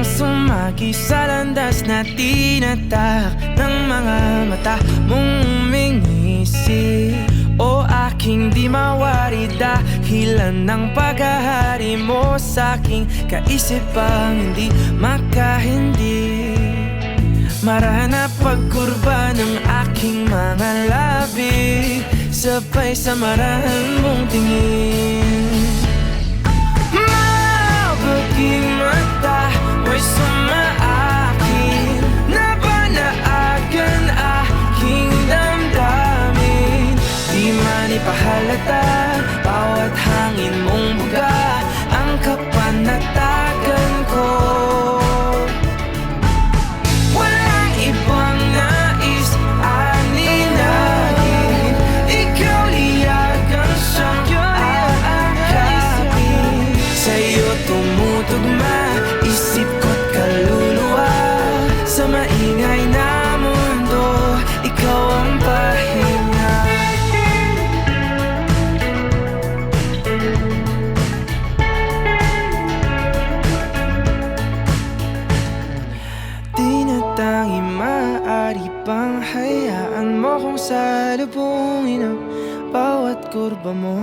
Nang sumagi sa landas na tinatak ng mga mata mong umingisi, o aking di mawari dahilan ng paghahari mo sa'king kaisipang hindi makahindi. Marana pagkurba ng aking mga labi, sabay sa marahan mong tingin. Mabaging mata, may sumaakin na banaagan aking damdamin. Di man ipahalata, bawat hangin mong buga ang kapanatagan ko. Walang ibang nais aninagin, ikaw liyag ang siyang aakapin. Sa'yo tumutugma isip ko't kaluluwa, sa maingay na mundo ikaw ang pahinga. Di na tangi maaari pang hayaan mo kung salubungin ang bawat kurba mo.